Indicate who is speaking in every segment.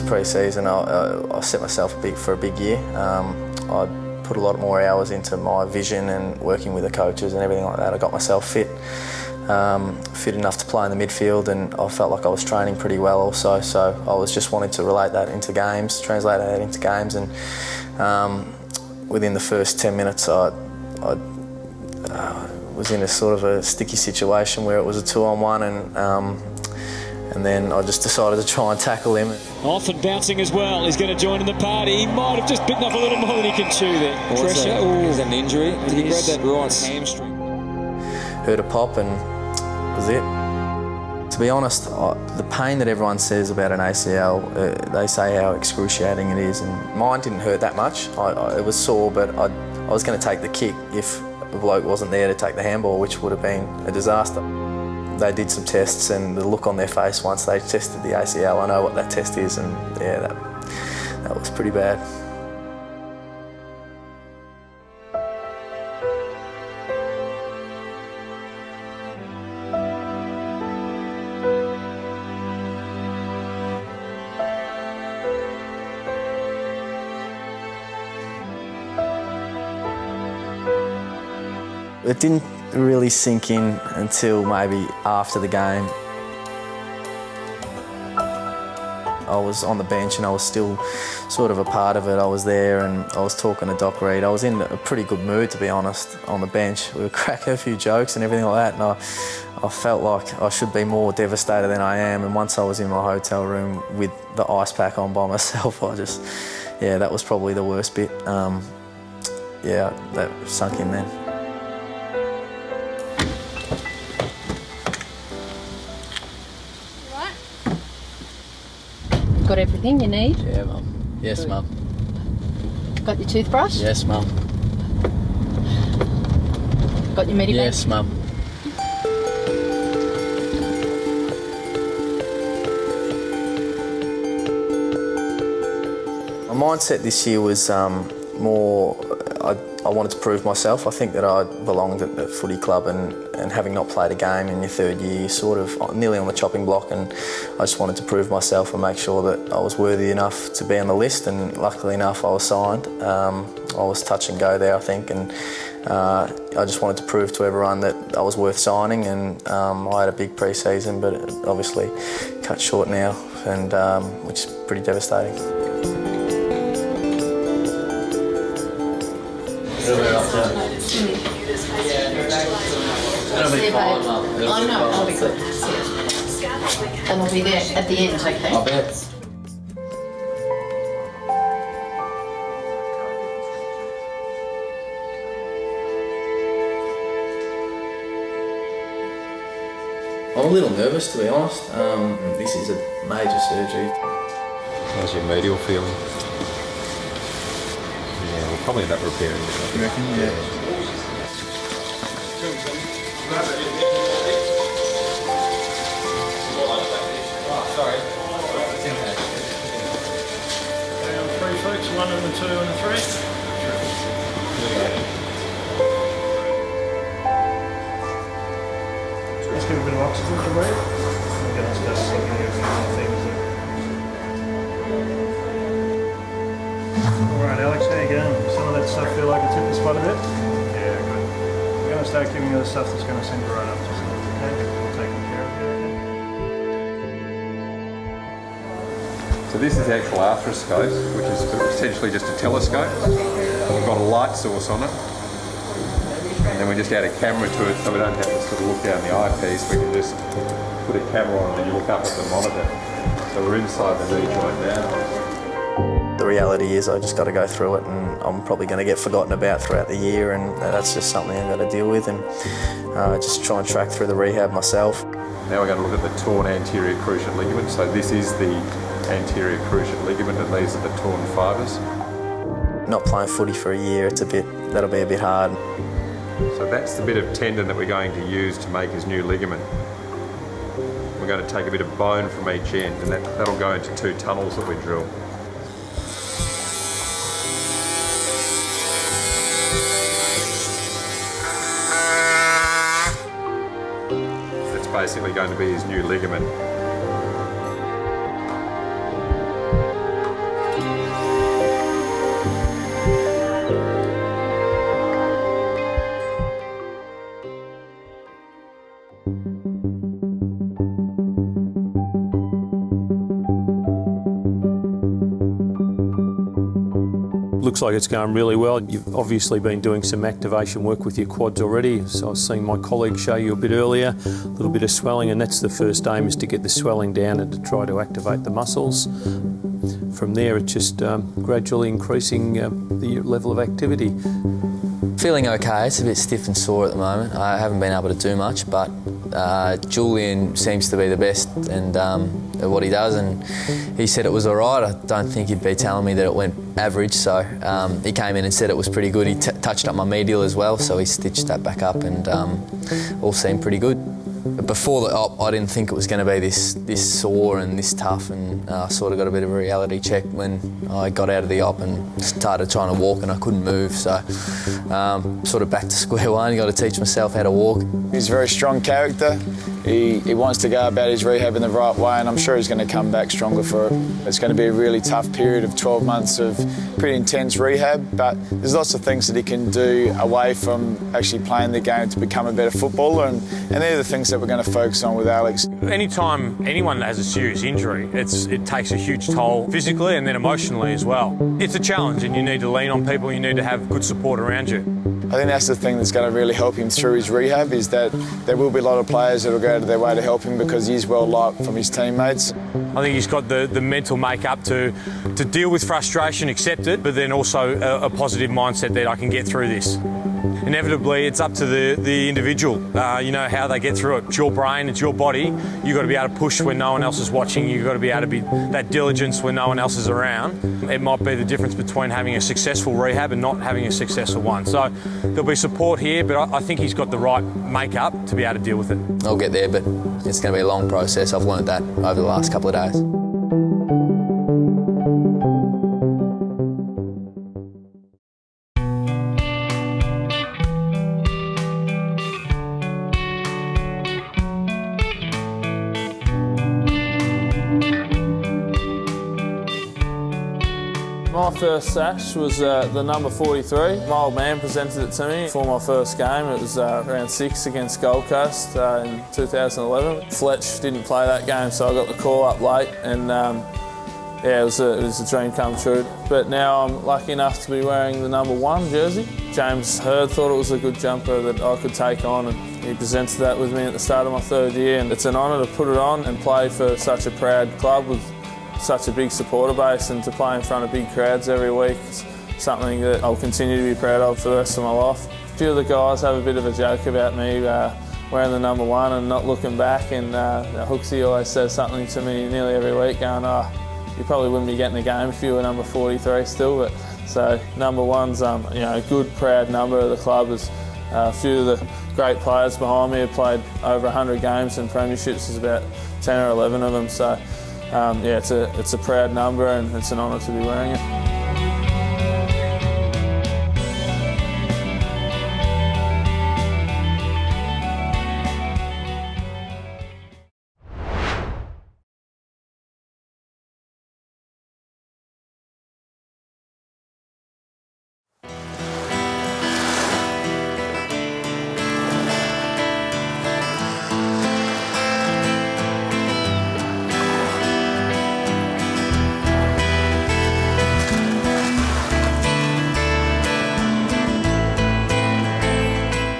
Speaker 1: pre-season, I set myself for a big year. I put a lot more hours into my vision and working with the coaches and everything like that. I got myself fit enough to play in the midfield, and I felt like I was training pretty well also. So I was just wanting to relate that into games, translate that into games, and within the first 10 minutes, I was in a sort of a sticky situation where it was a 2-on-1, and then I just decided to try and tackle him.
Speaker 2: Off and bouncing as well. He's going to join in the party. He might have just bitten off a little more than he can chew there.
Speaker 3: Pressure. Is that an injury? Did he grab that right hamstring?
Speaker 1: Heard a pop and was it. To be honest, the pain that everyone says about an ACL, they say how excruciating it is, and mine didn't hurt that much. It was sore, but I was going to take the kick if the bloke wasn't there to take the handball, which would have been a disaster. They did some tests, and the look on their face once they tested the ACL, I know what that test is, and yeah, that was pretty bad. It didn't really sink in until maybe after the game. I was on the bench and I was still sort of a part of it. I was there and I was talking to Doc Reed. I was in a pretty good mood, to be honest, on the bench. We were cracking a few jokes and everything like that, and I felt like I should be more devastated than I am. And once I was in my hotel room with the ice pack on by myself, yeah, that was probably the worst bit. Yeah, that sunk in then.
Speaker 4: Got everything you need?
Speaker 1: Yeah, Mum. Yes, Mum.
Speaker 4: Got your toothbrush?
Speaker 1: Yes, Mum.
Speaker 4: Got your Medibag?
Speaker 1: Yes, Mum. My mindset this year was more, I wanted to prove myself. I think that I belonged at the footy club, and having not played a game in your third year, you're sort of nearly on the chopping block, and I just wanted to prove myself and make sure that I was worthy enough to be on the list, and luckily enough I was signed. I was touch and go there, I think, and I just wanted to prove to everyone that I was worth signing, and I had a big pre-season, but it obviously cut short now, and which is pretty devastating.
Speaker 4: It'll be fine, Mum. Oh no, it'll be good. And we'll be there at the end, okay?
Speaker 1: I bet. I'm a little nervous, to be honest. This is a major surgery.
Speaker 5: How's your medial feeling? Yeah, we'll probably end up repairing it.
Speaker 1: You reckon? Yeah.
Speaker 6: Sorry. 3 folks, 1 and a 2 and a 3. Let's give a bit of oxygen to breathe. Get us just sinking things. Alright, Alex, how you going? Some of that stuff feel like it's hit the spot a bit? Yeah, good. We're going to start giving you the stuff that's going to send you right up to sleep, okay? We'll take care of you, okay?
Speaker 5: So this is the actual arthroscope, which is essentially just a telescope. We've got a light source on it, and then we just add a camera to it so we don't have to sort of look down the eyepiece. We can just put a camera on and then you look up at the monitor. So we're inside the knee joint now.
Speaker 1: The reality is I just got to go through it, and I'm probably going to get forgotten about throughout the year, and that's just something I've got to deal with, and just try and track through the rehab myself.
Speaker 5: Now we're going to look at the torn anterior cruciate ligament. So this is the anterior cruciate ligament, and these are the torn fibres.
Speaker 1: Not playing footy for a year, that'll be a bit hard.
Speaker 5: So that's the bit of tendon that we're going to use to make his new ligament. We're going to take a bit of bone from each end, and that'll go into 2 tunnels that we drill. That's basically going to be his new ligament.
Speaker 7: looks like it's going really well. You've obviously been doing some activation work with your quads already. So I was seeing my colleague show you a bit earlier, a little bit of swelling, and that's the first aim, is to get the swelling down and to try to activate the muscles. From there, it's just gradually increasing the level of activity.
Speaker 1: Feeling okay. It's a bit stiff and sore at the moment. I haven't been able to do much, but Julian seems to be the best and at what he does, and he said it was all right. I don't think he'd be telling me that it went average, so he came in and said it was pretty good. He touched up my medial as well, so he stitched that back up, and all seemed pretty good. Before the op, I didn't think it was going to be this sore and this tough, and I sort of got a bit of a reality check when I got out of the op and started trying to walk, and I couldn't move, so sort of back to square one. Got to teach myself how to walk.
Speaker 8: He's a very strong character. He wants to go about his rehab in the right way, and I'm sure he's going to come back stronger for it. It's going to be a really tough period of 12 months of pretty intense rehab, but there's lots of things that he can do away from actually playing the game to become a better footballer, and they're the things that we're going to focus on with Alex.
Speaker 7: Anytime anyone has a serious injury, it takes a huge toll physically and then emotionally as well. It's a challenge, and you need to lean on people, you need to have good support around you.
Speaker 8: I think that's the thing that's going to really help him through his rehab, is that there will be a lot of players that will go out of their way to help him because he's well liked from his teammates.
Speaker 7: I think he's got the mental make-up to deal with frustration, accept it, but then also a positive mindset that I can get through this. Inevitably, it's up to the individual, you know, how they get through it. It's your brain, it's your body. You've got to be able to push when no one else is watching. You've got to be able to be that diligence when no one else is around. It might be the difference between having a successful rehab and not having a successful one. So there'll be support here, but I think he's got the right make-up to be able to deal with it.
Speaker 1: I'll get there, but it's going to be a long process. I've learned that over the last couple of days.
Speaker 9: My first sash was the number 43. My old man presented it to me for my first game. It was round 6 against Gold Coast in 2011. Fletch didn't play that game, so I got the call up late, and yeah, it was a dream come true. But now I'm lucky enough to be wearing the number 1 jersey. James Hird thought it was a good jumper that I could take on, and he presented that with me at the start of my 3rd year, and it's an honour to put it on and play for such a proud club with such a big supporter base, and to play in front of big crowds every week. It's something that I'll continue to be proud of for the rest of my life. A few of the guys have a bit of a joke about me wearing the number 1 and not looking back, and Hooksy always says something to me nearly every week going, "Oh, you probably wouldn't be getting a game if you were number 43 still." But so number 1's you know, a good, proud number of the club. There's a few of the great players behind me have played over 100 games and premierships. There's about 10 or 11 of them. So yeah, it's a proud number, and it's an honour to be wearing it.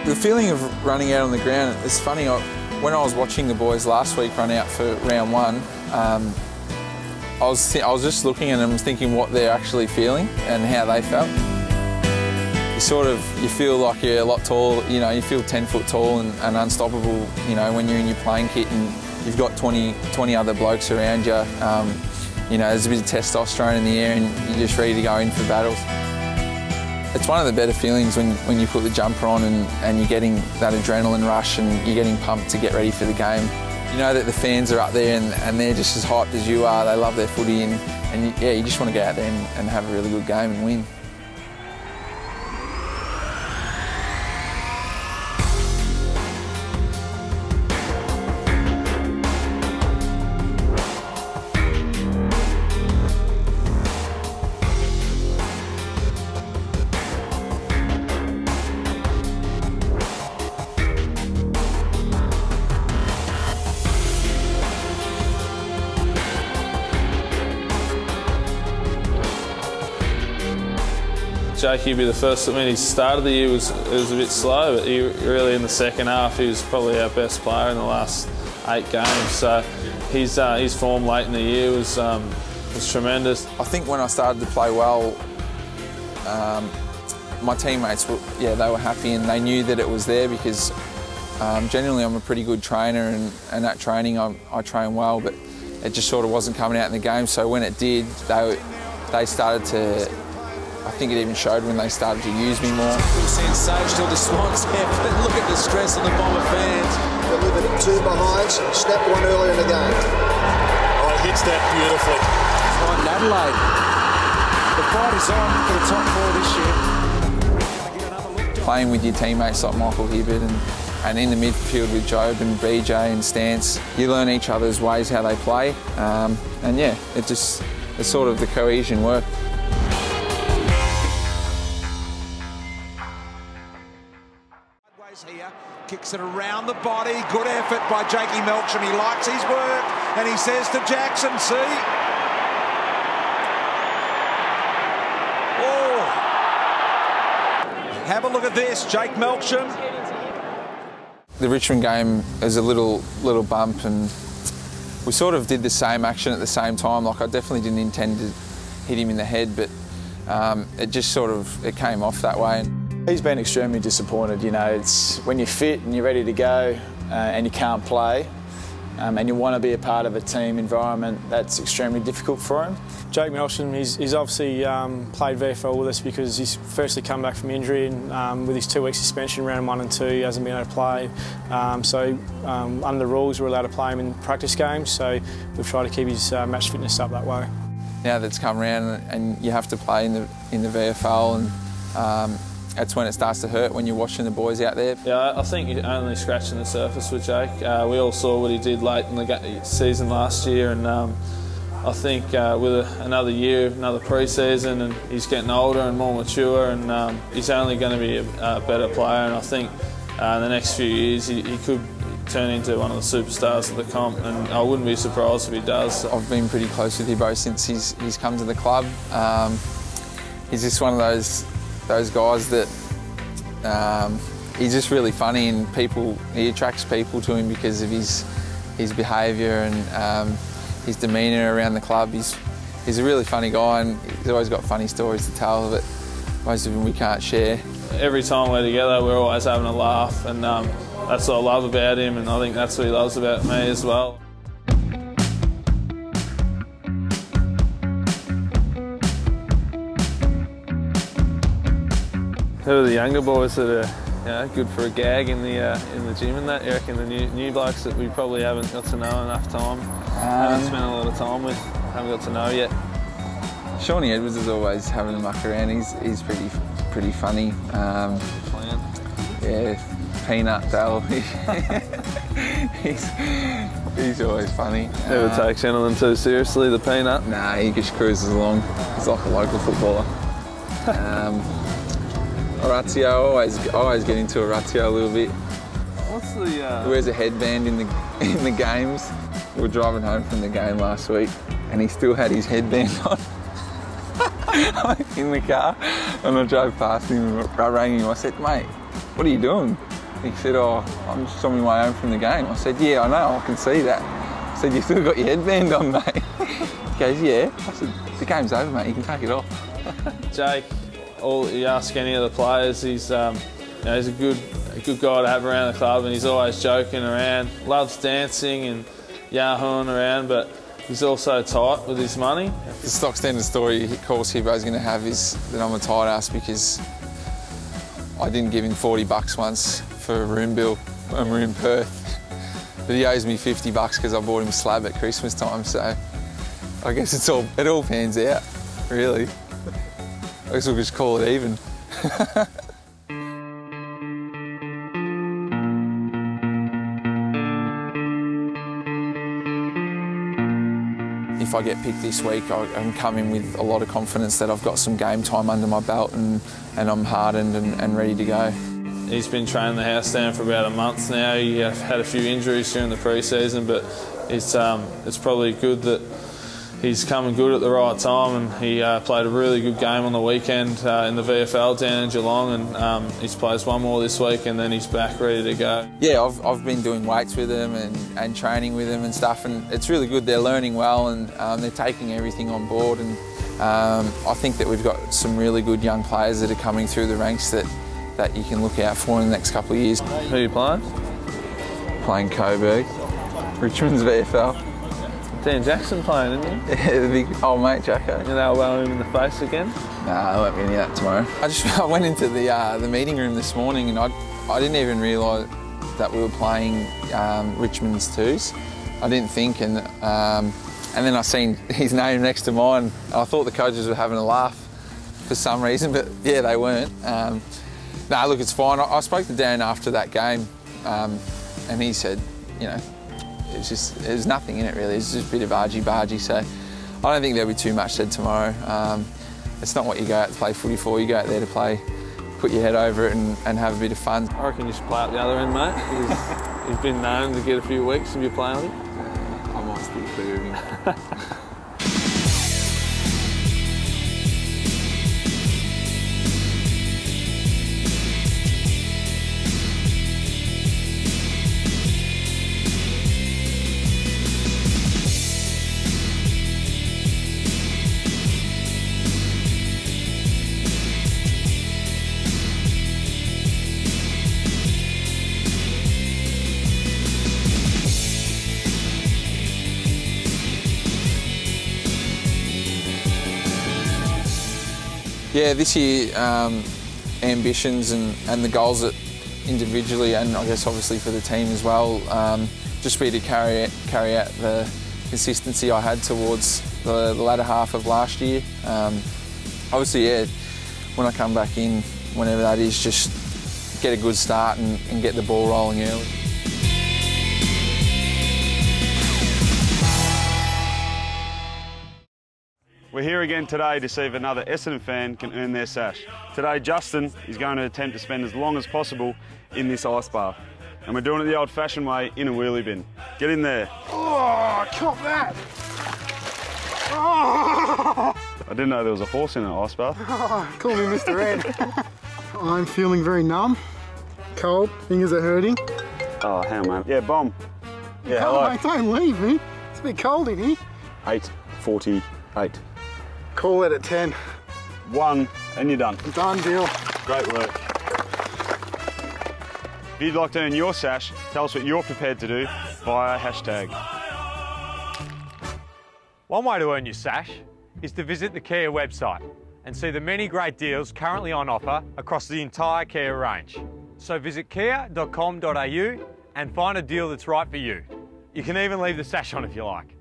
Speaker 3: The feeling of running out on the ground, it's funny, when I was watching the boys last week run out for round 1, I was just looking at them thinking what they're actually feeling and how they felt. You feel like you're a lot tall, you know, you feel 10 foot tall and unstoppable, you know, when you're in your playing kit and you've got 20 other blokes around you. You know, there's a bit of testosterone in the air and you're just ready to go in for battles. It's one of the better feelings when you put the jumper on and you're getting that adrenaline rush and you're getting pumped to get ready for the game. You know that the fans are up there and they're just as hyped as you are. They love their footy and yeah, you just want to get out there and have a really good game and win.
Speaker 9: Jake, he'd be the first. I mean, he started the year was a bit slow, but he really in the second half he was probably our best player in the last 8 games. So his form late in the year was tremendous.
Speaker 3: I think when I started to play well, my teammates were they were happy and they knew that it was there because generally I'm a pretty good trainer and at training I train well, but it just sort of wasn't coming out in the game. So when it did, they started to. I think it even showed when they started to use me more.
Speaker 10: Sensational to Swans, but look at the stress on the Bomber fans.
Speaker 11: Delivered 2 behinds, snapped 1 earlier in the game.
Speaker 10: Oh, he hits that beautifully. Right in Adelaide. The fight is on for the top 4 this year.
Speaker 3: Playing with your teammates like Michael Hibbert and in the midfield with Job and BJ and Stance, you learn each other's ways, how they play, and yeah, it's sort of the cohesion work.
Speaker 10: Here, kicks it around the body, good effort by Jake Melksham. He likes his work and he says to Jackson, see? Oh! Have a look at this, Jake Melksham.
Speaker 3: The Richmond game is a little bump and we sort of did the same action at the same time. Like I definitely didn't intend to hit him in the head, but it just sort of, it came off that way.
Speaker 8: He's been extremely disappointed. You know, it's when you're fit and you're ready to go and you can't play and you want to be a part of a team environment, that's extremely difficult for him.
Speaker 6: Jake Melksham, he's obviously played VFL with us because he's firstly come back from injury and with his 2-week suspension, round 1 and 2, he hasn't been able to play. Under the rules, we're allowed to play him in practice games, so we've tried to keep his match fitness up that way.
Speaker 3: Now that's come around and you have to play in the VFL and that's when it starts to hurt when you're watching the boys out there.
Speaker 9: Yeah, I think you're only scratching the surface with Jake. We all saw what he did late in the season last year, and I think with another year, another pre-season, and he's getting older and more mature, and he's only going to be a better player. And I think in the next few years he could turn into one of the superstars of the comp, and I wouldn't be surprised if he does.
Speaker 3: I've been pretty close with Hibbo since he's come to the club. He's just one of those guys that he's just really funny, and he attracts people to him because of his behaviour and his demeanour around the club. He's a really funny guy and he's always got funny stories to tell, but most of them we can't share.
Speaker 9: Every time we're together we're always having a laugh, and that's what I love about him, and I think that's what he loves about me as well. Who are the younger boys that are good for a gag in the gym and that? You reckon the new blokes that we probably haven't got to know enough time, haven't spent a lot of time with, haven't got to know yet?
Speaker 3: Shawnee Edwards is always having a muck around. He's pretty funny. Yeah, Peanut Dale. he's always funny.
Speaker 9: Never takes any of them too seriously, the Peanut.
Speaker 3: Nah, he just cruises along. He's like a local footballer. Orazio, I always get into Orazio a little bit.
Speaker 9: What's the?
Speaker 3: He wears a headband in the games. We were driving home from the game last week, and he still had his headband on in the car. And I drove past him and I rang him. I said, "Mate, what are you doing?" He said, "Oh, I'm just on my way home from the game." I said, "Yeah, I know, I can see that." I said, "You still got your headband on, mate?" He goes, "Yeah." I said, "The game's over, mate. You can take it off."
Speaker 9: Jake. You ask any of the players, he's a good guy to have around the club, and he's always joking around, loves dancing and yahooing around, but he's also tight with his money.
Speaker 3: The stock standard story, of course, Hibbo's going to have is that I'm a tight ass because I didn't give him $40 once for a room bill when we were in Perth, but he owes me $50 because I bought him a slab at Christmas time, so I guess it all pans out, really. I guess we'll just call it even. If I get picked this week, I can come in with a lot of confidence that I've got some game time under my belt and I'm hardened and ready to go.
Speaker 9: He's been training the house down for about a month now. He had a few injuries during the pre-season, but it's probably good that he's coming good at the right time, and he played a really good game on the weekend in the VFL down in Geelong, and he's played one more this week, and then he's back ready to go.
Speaker 3: Yeah, I've been doing weights with him and training with him and stuff, and it's really good. They're learning well, and they're taking everything on board, and I think that we've got some really good young players that are coming through the ranks that you can look out for in the next couple of years.
Speaker 9: Who are you playing?
Speaker 3: Playing Coburg, Richmond's VFL.
Speaker 9: Dan Jackson playing, isn't he?
Speaker 3: Yeah, the big old mate, Jacko.
Speaker 9: You elbow him in the face again?
Speaker 3: Nah, I won't be any of that tomorrow. I went into the meeting room this morning, and I didn't even realise that we were playing Richmond's twos. I didn't think, and then I seen his name next to mine, and I thought the coaches were having a laugh for some reason, but yeah, they weren't. Nah, look, it's fine. I spoke to Dan after that game, and he said, you know, there's nothing in it really. It's just a bit of argy-bargy, so I don't think there'll be too much said tomorrow. It's not what you go out to play footy for. You go out there to play, put your head over it and have a bit of fun.
Speaker 9: I reckon you should play out the other end, mate. He's been known to get a few weeks if you're playing with him.
Speaker 3: I might still clear of him. Yeah, this year, ambitions and the goals that individually, and I guess obviously for the team as well, just be to carry out the consistency I had towards the latter half of last year. Obviously, yeah, when I come back in, whenever that is, just get a good start and get the ball rolling early.
Speaker 12: We're here again today to see if another Essendon fan can earn their sash. Today, Justin is going to attempt to spend as long as possible in this ice bath. And we're doing it the old-fashioned way, in a wheelie bin. Get in there.
Speaker 11: Oh, cop that! Oh.
Speaker 12: I didn't know there was a horse in an ice bath.
Speaker 11: Oh, call me Mr. Ed. I'm feeling very numb, cold, fingers are hurting.
Speaker 12: Oh, hang on, mate. Yeah, Bomb. Yeah,
Speaker 11: Oh,
Speaker 12: hello.
Speaker 11: mate, don't leave me. It's a bit cold in here.
Speaker 12: 8:48.
Speaker 11: Call it at 10.
Speaker 12: 1, and you're done.
Speaker 11: Done deal.
Speaker 12: Great work. If you'd like to earn your sash, tell us what you're prepared to do via hashtag.
Speaker 7: One way to earn your sash is to visit the Kia website and see the many great deals currently on offer across the entire Kia range. So visit kia.com.au and find a deal that's right for you. You can even leave the sash on if you like.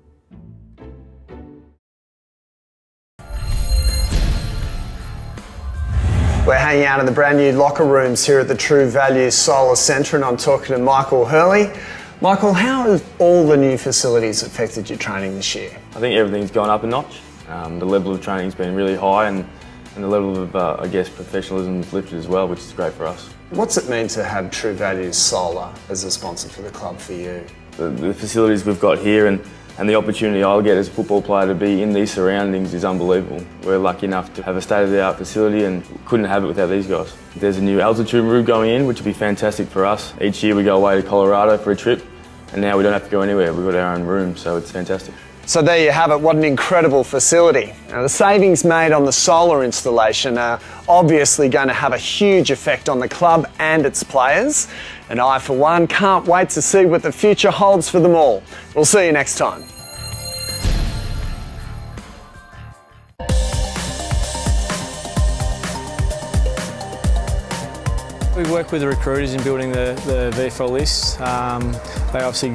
Speaker 13: We're hanging out in the brand new locker rooms here at the True Value Solar Centre, and I'm talking to Michael Hurley. Michael, how have all the new facilities affected your training this year?
Speaker 14: I think everything's gone up a notch. The level of training's been really high, and the level of, I guess, professionalism has lifted as well, which is great for us.
Speaker 13: What's it mean to have True Value Solar as a sponsor for the club for you?
Speaker 14: The facilities we've got here and the opportunity I'll get as a football player to be in these surroundings is unbelievable. We're lucky enough to have a state-of-the-art facility and couldn't have it without these guys. There's a new altitude room going in, which will be fantastic for us. Each year we go away to Colorado for a trip, and now we don't have to go anywhere. We've got our own room, so it's fantastic.
Speaker 13: So there you have it, what an incredible facility. Now, the savings made on the solar installation are obviously going to have a huge effect on the club and its players. And I, for one, can't wait to see what the future holds for them all. We'll see you next time.
Speaker 6: We work with the recruiters in building the VFL list. They obviously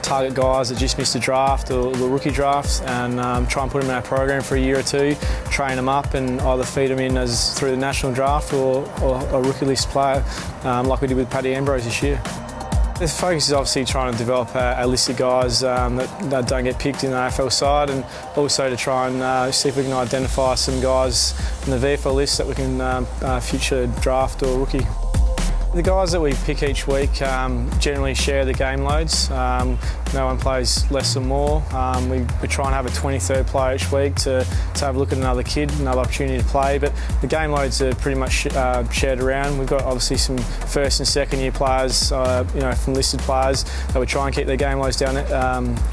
Speaker 6: target guys that just missed a draft or the rookie draft, and try and put them in our program for a year or two, train them up and either feed them in as through the national draft or a rookie list player, like we did with Paddy Ambrose this year. The focus is obviously trying to develop a list of guys that don't get picked in the AFL side, and also to try and see if we can identify some guys in the VFL list that we can future draft or rookie. The guys that we pick each week generally share the game loads. No one plays less or more. We try and have a 23rd player each week to have a look at another kid, another opportunity to play. But the game loads are pretty much shared around. We've got obviously some first and second year players, from listed players that we try and keep their game loads down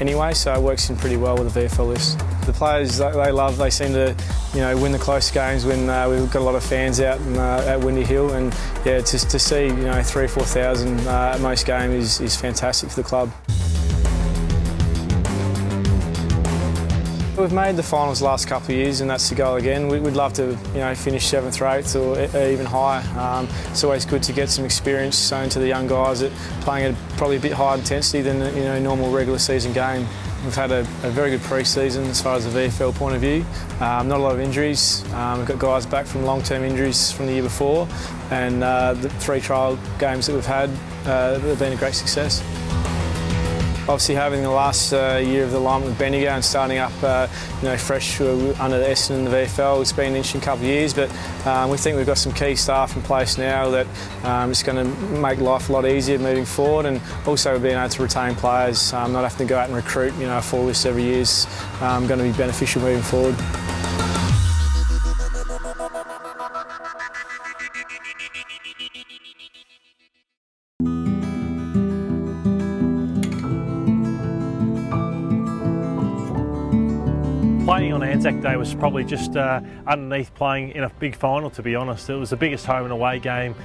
Speaker 6: anyway. So it works in pretty well with the VFL list. The players they seem to win the close games when we've got a lot of fans out at Windy Hill, and yeah, to see 3,000 or 4,000 at most games is fantastic for the club. We've made the finals the last couple of years, and that's the goal again. We'd love to, finish 7th or 8th or even higher. It's always good to get some experience shown to the young guys that playing at probably a bit higher intensity than a normal regular season game. We've had a very good pre-season as far as the VFL point of view. Not a lot of injuries. We've got guys back from long-term injuries from the year before, and the 3 trial games that we've had have been a great success. Obviously, having the last year of the alignment with Bendigo and starting up, fresh under the Essendon and the VFL, it's been an interesting couple of years. But we think we've got some key staff in place now that it's going to make life a lot easier moving forward, and also being able to retain players, not having to go out and recruit, a full list every year is going to be beneficial moving forward.
Speaker 15: Playing on Anzac Day was probably just underneath playing in a big final, to be honest. It was the biggest home and away game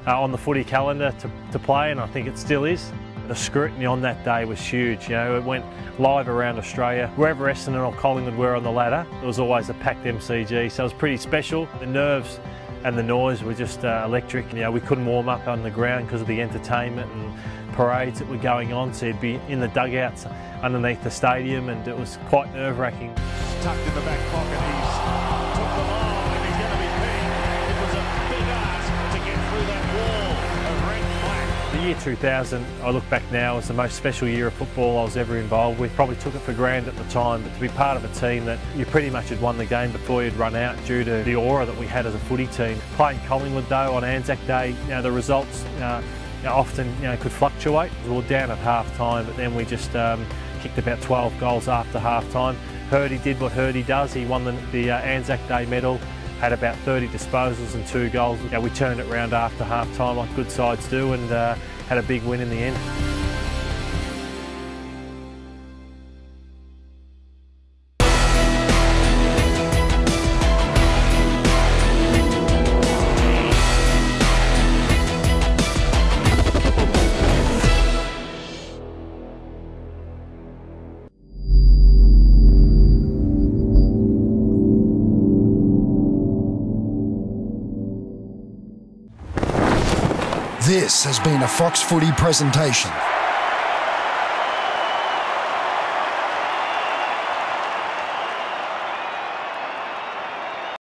Speaker 15: on the footy calendar to play, and I think it still is. The scrutiny on that day was huge. It went live around Australia. Wherever Essendon or Collingwood were on the ladder, there was always a packed MCG, so it was pretty special. The nerves and the noise were just electric. We couldn't warm up on the ground because of the entertainment and parades that were going on, so you'd be in the dugouts underneath the stadium, and it was quite nerve-wracking.
Speaker 16: Tucked in the back pocket, he's took the long and he's going to be big. It was a big ask to get through that wall of red and black.
Speaker 15: The year 2000, I look back now, was the most special year of football I was ever involved with. Probably took it for granted at the time, but to be part of a team that you pretty much had won the game before you'd run out due to the aura that we had as a footy team. Playing Collingwood though on Anzac Day, the results often could fluctuate. We were down at half time, but then we just kicked about 12 goals after half time. Hurdy did what Hurdy does. He won the Anzac Day medal, had about 30 disposals and 2 goals. We turned it around after half time like good sides do, and had a big win in the end.
Speaker 17: This has been a Fox Footy presentation.